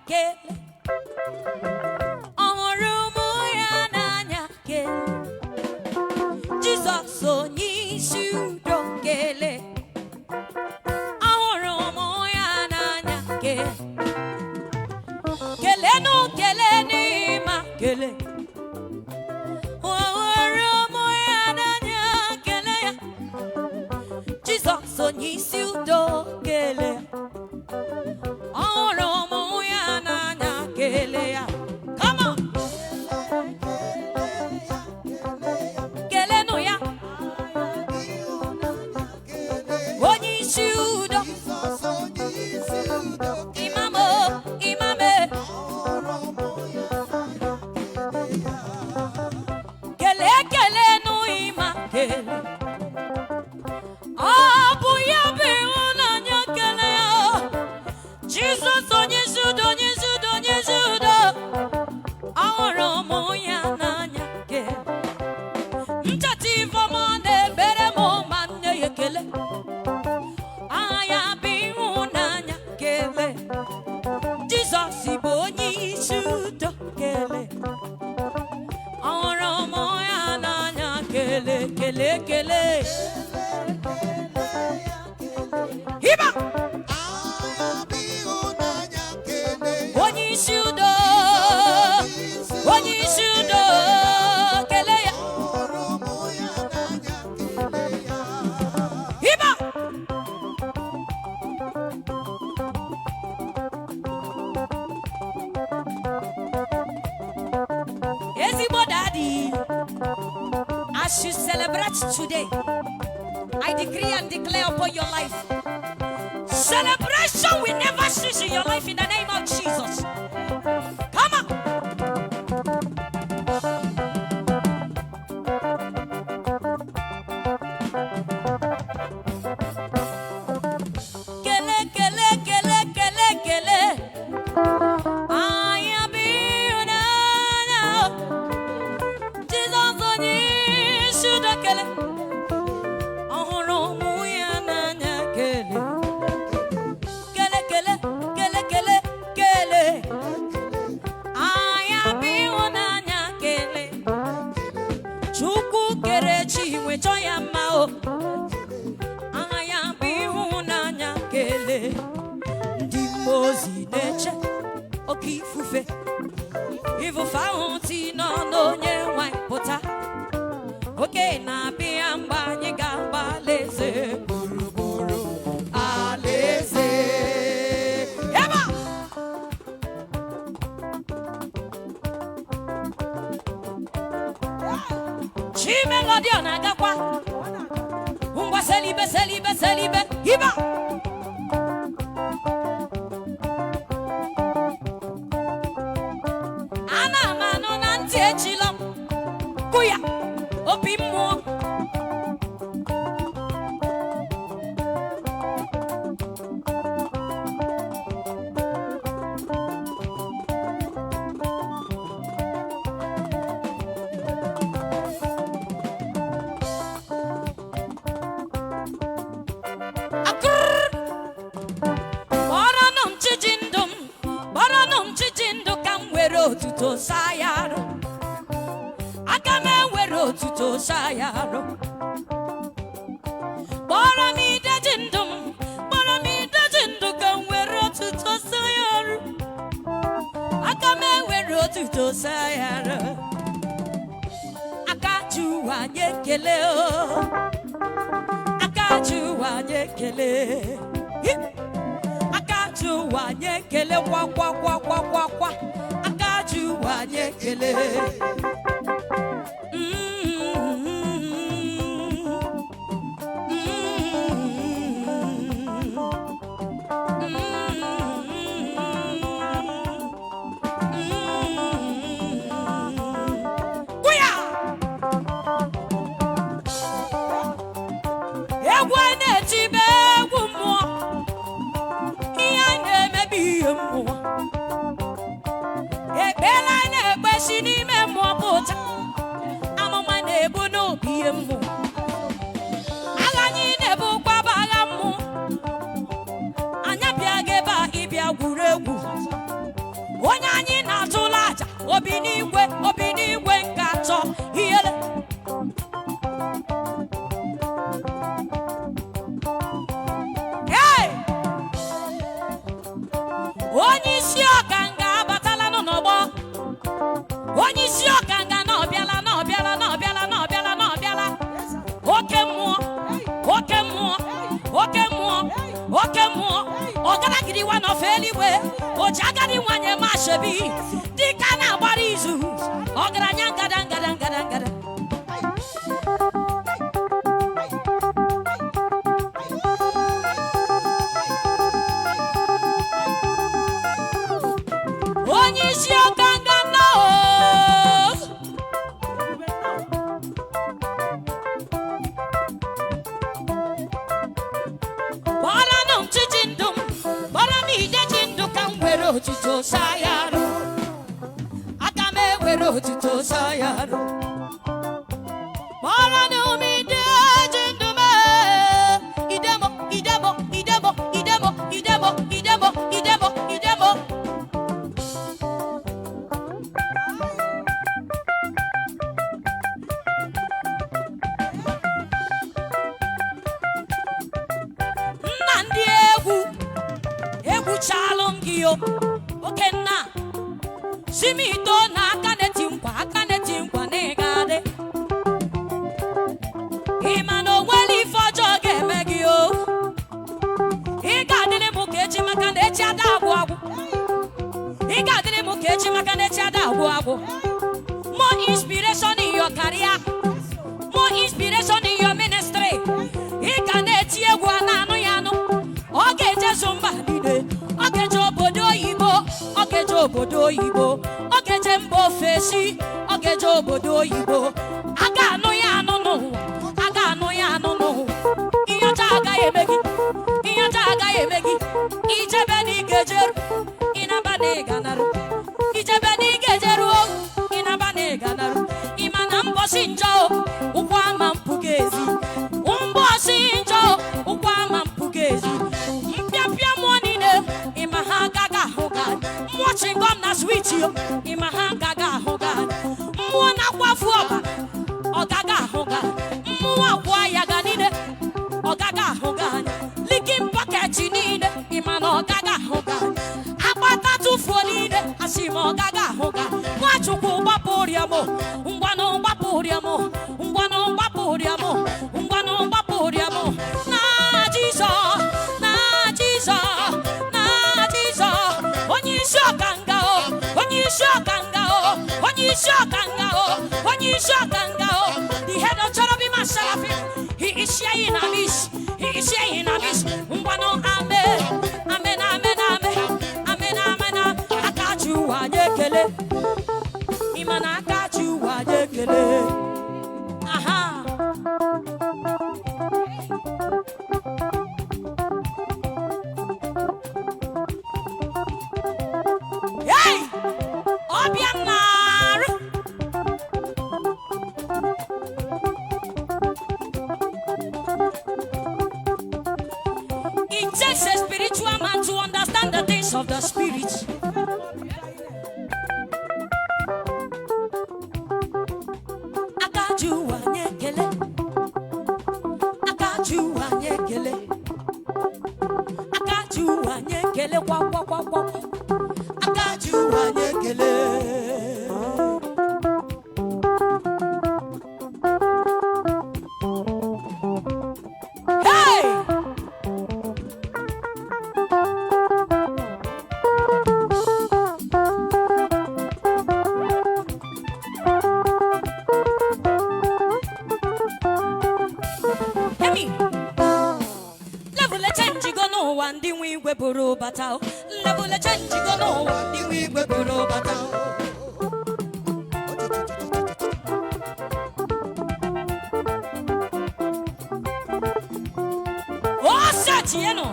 kele. Ọhụrụ ya n'anya kele. Jesus onye isi udo kele. Ọhụrụ ya n'anya kele. Kelenu kelenu ma kele. Ọhụrụ ya n'anya kele ya. Jesus onye isi udo kele. Ọhụrụ ya n'anya kele ya. Come on. Kelenu ya. Onye isi udo. Imamo, imame. Kele kelenu ima kele. Bụ ya bụ ịhụnanya kele ya. Jesus onye isi udo, onye isi udo, onye isi udo. Ọhụrụ ya n'anya kele. Ncheta ifeọma na-ebere m ma nne ya ekele. Aha ya bụ ịhụnanya kele. Jizọs bụ onye isi udo kele. Ọhụrụ ya n'anya kele kele kele. Hiba! Onye isi udo. Onye isi udo kele ya. Hiba! Ezigbo daddy, as you celebrate today, I decree and declare upon your life, celebration will never cease in your life in the name of Jesus. Come on. Kele, kele, kele, kele, kele. I am you now. Jesus onye isi udo kele. Ọhụrụ ya n'anya kele. Kele, kele, kele, kele, kele. I am you n'anya kele. Chukwu kere Chinwe chọ ya mma o. I am you n'anya kele. Ndị mmụọ ozi na-eche oke ifufe. Ifufe ahụ ti nọ n'onye nwanyị pụta. Oke na-abịa mgbe anyị ga-agba alaeze gburugburu alaeze. Eba! Chi melody ọ na-agakwa. Ngwa selibe selibe selibe. Hiba! Ana m anụ na ntị echila m. Kụya obi mmụọ. Gbọrọnụ m chiji ndụ ka m were otuto saa ya arụ. Aga m ewere otuto saa ya arụ. Kpọrọ m ideji ndụ m, kpọrọ m ideji ndụ ka m were otuto saa ya arụ. Aga m ewere otuto saa ya arụ. Aka ji ụwa anyị ekele o. Aka ji ụwa anyị ekele. Aka ji ụwa anyị ekele kwa kwa kwa kwa kwa kwa. Aka ji ụwa anyị ekele. Egwu na-etibe egwu mmụọ. Ihe na-emebi ihe mmụọ. Ekpere na-ekpesi n'ime mmụọ pụta. Amụma na-ebu n'obi ihe mmụọ. Agha anyị na-ebukwa bụ agha mmụọ. Anyị abịaghị ebe a ịbịa gwuru egwu. obinigwe nkato hiele. Hey! Onyeisi ọkanga abatala n'ọgbọ. Onyeisi ọkanga n'ọbịala. Oke mmụọ. Ọgaragidi wa n'ofeligwe. Ojagadi nwanyị mashebi. Dịka na-agbara izu. Ọgaranya ngada. Onyeisi ọkanga nọ. Bara nụ chichi ndụ m, bara m ide ji ndụ ka m were otuto sayarụ. Aga m ewere otuto sayarụ. Bara nụ m ide ji ndụ m, idemo. Chalongio, okay na. Simito na kaneti nkwa negade. Imano weli fojo gemegio. Igadile mukechi makanechi adagwagu. More inspiration in your career. More inspiration in your ministry. Iganeti egwana no yano. Okay, Jezumba dide. Okeje obodo Igbo, okeje mbo fesi, okeje obodo Igbo. Aga anụ ya anụnụ. Ihe ọcha agaghị eme gị. Ijebe n'igejeru, ịnaba n'ịganarụ. Ịnaba n'ịganarụ. Ịma na mbọsị njọ, ụkwụ ama mpụga ezi. Mbọsị njọ, ụkwụ ama mpụga ezi. Mpịapịa mụọ niile, ịma ha agaghị ahụ ga. Watching God na switch you. Ịma ha agaghị ahụ ga. Mmụọ na-akwafu ọba, ọ gaghị ahụ ga. Mmụọ akwa ya ga niile, ọ gaghị ahụ ga. Likin bucket niile, ịma na ọ gaghị ahụ ga. Agbata tụfuo niile, asị ma ọ gaghị ahụ ga. Nwachukwu gbapụrụ ya mụ, ngwanụ gbapụrụ ya mụ. Na Jizọs. Onyeisi ọkanga o. The head of Cherubim and Seraphim. He is sharing a miss. Ngwano amen. Akachu wajekele. Imana akachu wajekele. Aha. Hey! Obianaru. It takes a spiritual man to understand the things of the spirit. Akaju anyekele kwa. Akaju anyekele. Hey! Ndi wigwe buru batao. Level a change go no. Ndi wigwe buru batao. Oh, Satieno.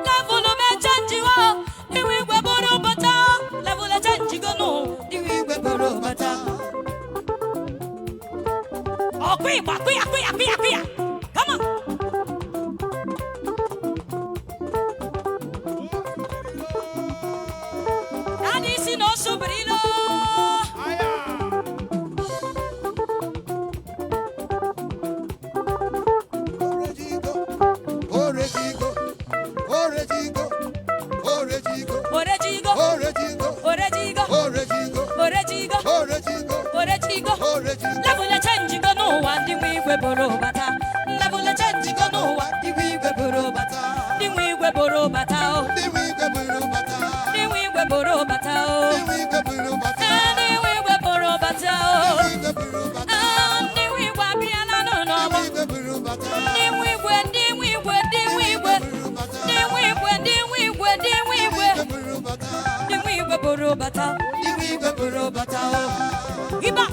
Level me change go. Ndi wigwe buru batao. Level a change go no. Ndi wigwe buru batao. Oh, kuya. Come on. Igwe borobata. Level a change go no what the Igwe borobata. The Igwe borobata. The Igwe borobata. The Igwe borobata. The Igwe borobata. The Igwe borobata. The Igwe biana no no. The Igwe. The Igwe. The Igwe. The Igwe. The Igwe. The Igwe. The Igwe. The Igwe borobata. The Igwe borobata. Iba.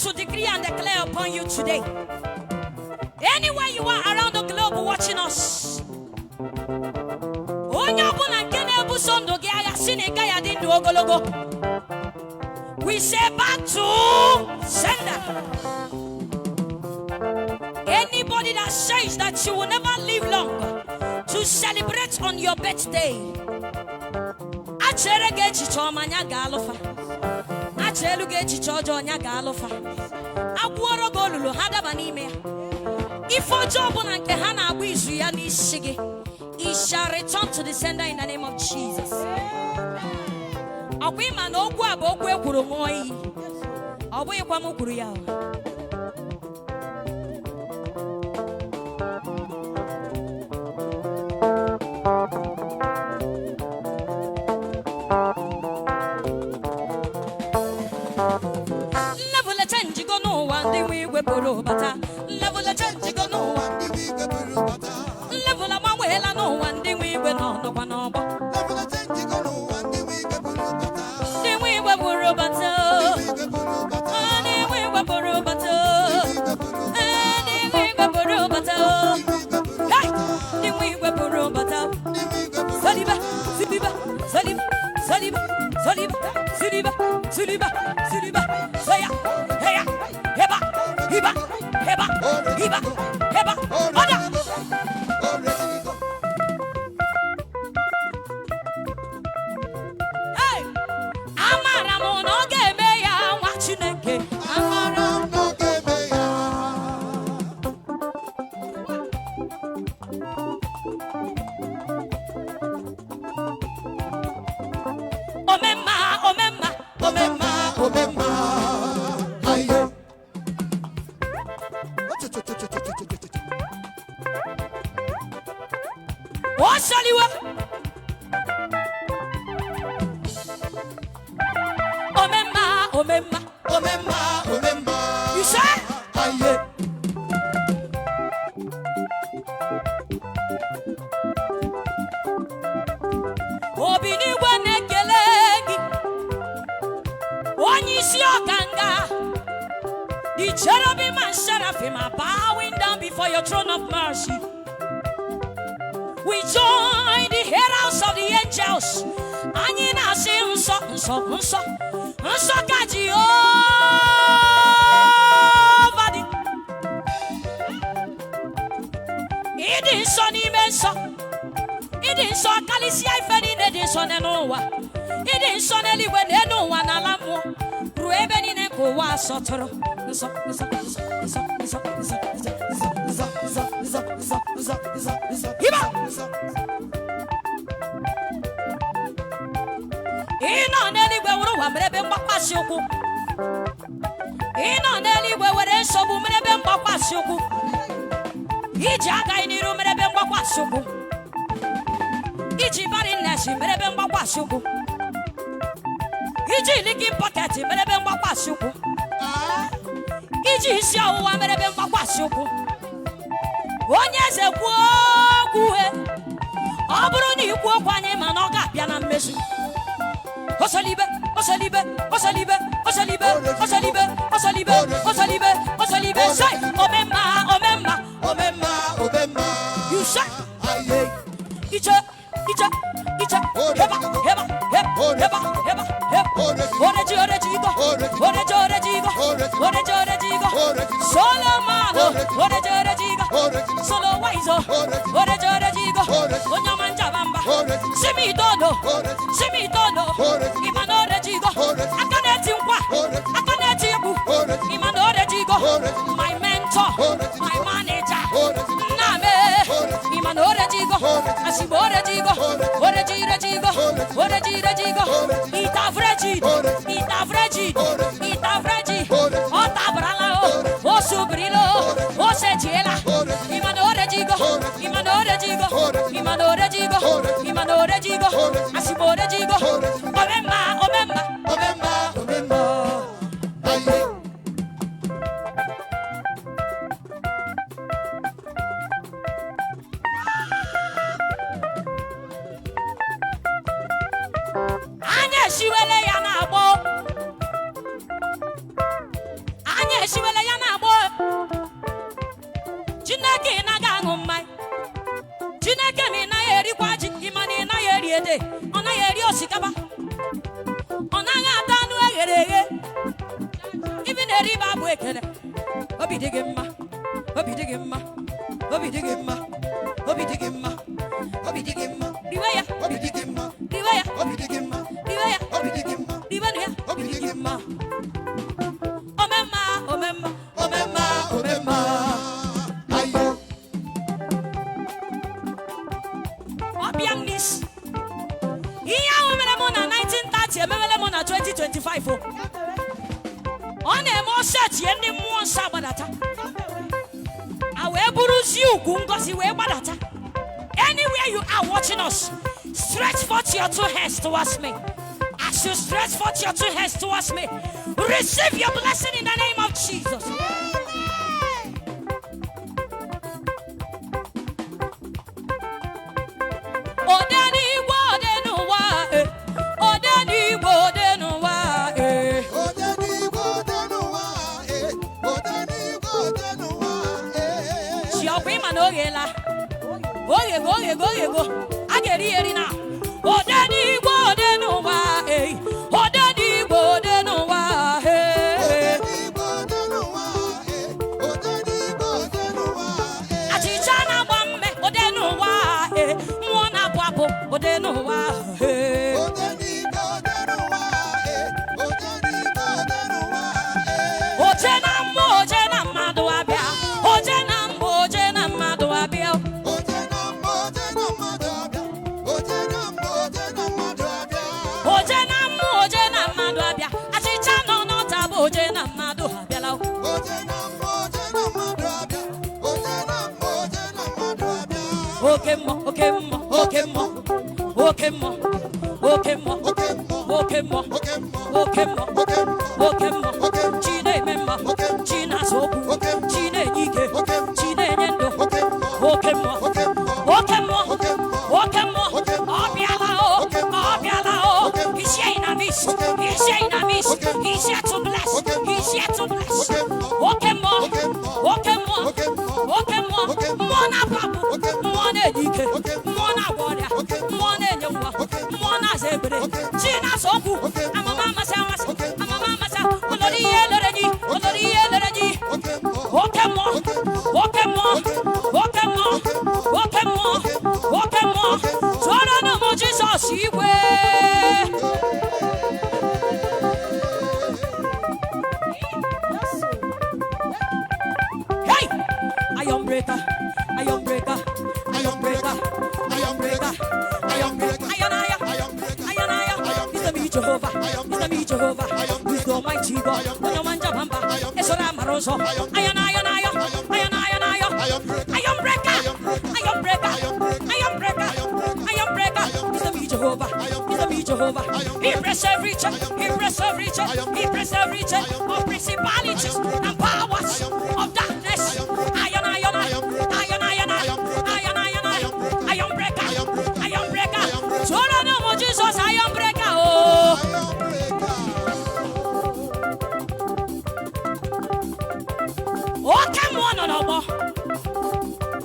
To decree and declare upon you today. Anywhere you are around the globe watching us. We say back to sender. Anybody that says that you will never live long to celebrate on your birthday. If our job on Hana it shall return to the sender in the name of Jesus. Level a change go no one the we go bata. Level a mawela no one the we go no no. Level a change go no one the we go bata. The we go bata. The we go bata. The we go bata. Hey, the we go bata. Saliba, saliba, saliba, saliba, saliba, saliba, saliba, saliba, saya, heya, heba. Hiba, heba, hiba, heba, oda. Hey, amara mo no geme ya nwa Chineke. Amara no geme ya. Omema, omema, omema, omema. Omemma, omemma, omemma, omemma. You say? Aye. Obini wane kelegi, wanyisi okanga. The cherubim and seraphim are bowing down before your throne of mercy. We join the heralds of the angels. Anina say unso, unso, unso, unso kaji ovadi. Idin son imenso. Idin son kalisia ifeni nedin son enowa. Idin son eliwe nenowa na lamo. Ruebe ni neko wa sotoro. Unso, unso, unso, unso, unso, unso, unso, unso, unso, unso, unso, unso, unso, unso. Hiba. Ino neligwe wuru wa mrebe mgbakwashi ukwu. Ino neligwe were nsogbu mrebe mgbakwashi ukwu. Iji aga iniru mrebe mgbakwashi ukwu. Iji bari nneshi mrebe mgbakwashi ukwu. Iji liki pocket mrebe mgbakwashi ukwu. Iji isi ọwụwa mrebe mgbakwashi ukwu. Onye eze kwuo okwu he. Ọ bụrụ na ikwu okwu anyị ma na ọ ga-abịa na mmezu. Osalibe, osalibe, osalibe, osalibe, osalibe, osalibe, osalibe, osalibe. Say, omemma, omemma, omemma, omemma. You say, aye. Icha, icha, icha. Heba, heba, heba, heba, heba, heba. Oreji, oreji, go. Oreji, oreji, go. Oreji, oreji, go. Solomon, oreji, oreji, go. Solo wise, oreji, oreji, go. Onyamanja bamba. Simi dono, simi dono. Imano reji go. Akane subrilo, o se tiela. Imanore jigo, imanore jigo, imanore jigo, imanore jigo, asibore jigo. Omemma, omemma, omemma, omemma. Anya shiwele ya na agbo. Anya shiwele ya na agbo. Chineke na ga aṅụ mmanya. Chineke mi na eri kwaji, imani na eri ede, ona eri osikapa. Ona ga ata anu eghere eghe. Ibi na eri babu ekele. Obi dị gị mma. Obi dị gị mma. Obi dị gị mma. Obi dị gị mma. Obi dị gị mma. Riwe ya. Obi dị gị mma. Riwe ya. Obi dị gị mma. Riwe ya. Obi dị gị mma. Riwe ya. Obi dị gị mma. Omemma, omemma, omemma, omemma. Obiangnis. Ihe ahụ mere mụ na 1930 emewele mụ na 2025 o. Ọ na-eme ọsọchie ndị mmụọ nsọ agbadata. A wee buruzie ugwu ngozi wee gbadata. Anywhere you are watching us, stretch forth your two hands towards me. As you stretch forth your two hands towards me, receive your blessing in the name of Jesus. Go. I get here now. Odeni go deno wa eh. Odeni go deno wa eh. Odeni go deno wa eh. Odeni go deno wa eh. Achichana bombe odeno wa eh. Mwana papo odeno wa eh. Odeni go deno wa eh. Odeni go deno wa eh. Ojena madu abia. Ojena madu abia. Okay, Chine memma, China sopu, Chine ike, Chine nyendo. Okay, he's here to bless. He's here to bless. Okay, more. Mwana papu, mwana dike, mwana boda, mwana nyumba, mwana zebre. China soku, amama masa, olori elereji. Okay, more. So no more Jesus, Igbo. Jehovah, he's the mighty God. Oyomanja bamba, esora maroso. I am breaker. He's the me Jehovah. He bless every church. He bless every church of principalities and powers of darkness. I am breaker. So no more Jesus, I am breaker. Oh, come on, no more.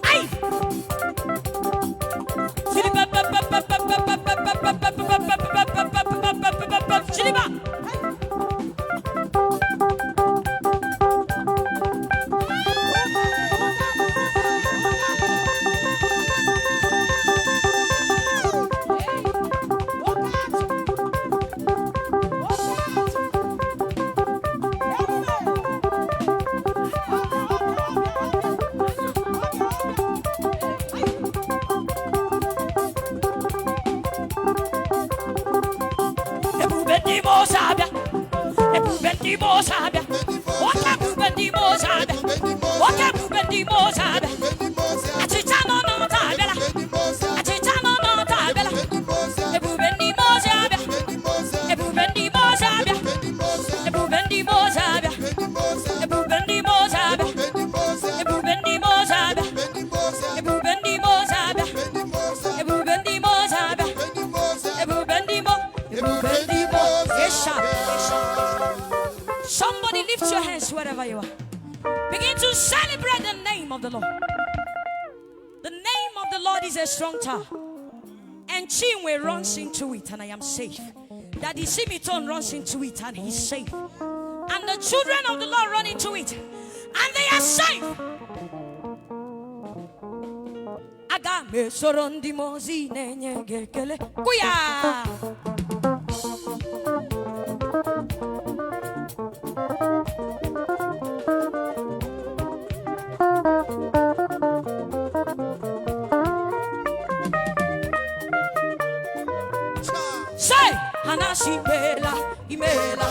Aye. Sabia, Somebody lift your hands wherever you are. Begin to celebrate the name of the Lord. The name of the Lord is a strong tower. And Chinwe runs into it and I am safe. Daddy Simiton runs into it and he's safe. And the children of the Lord run into it and they are safe. Agame sorondi mozi nenye gekele kuya. Say, Hanashi Mela, Imela,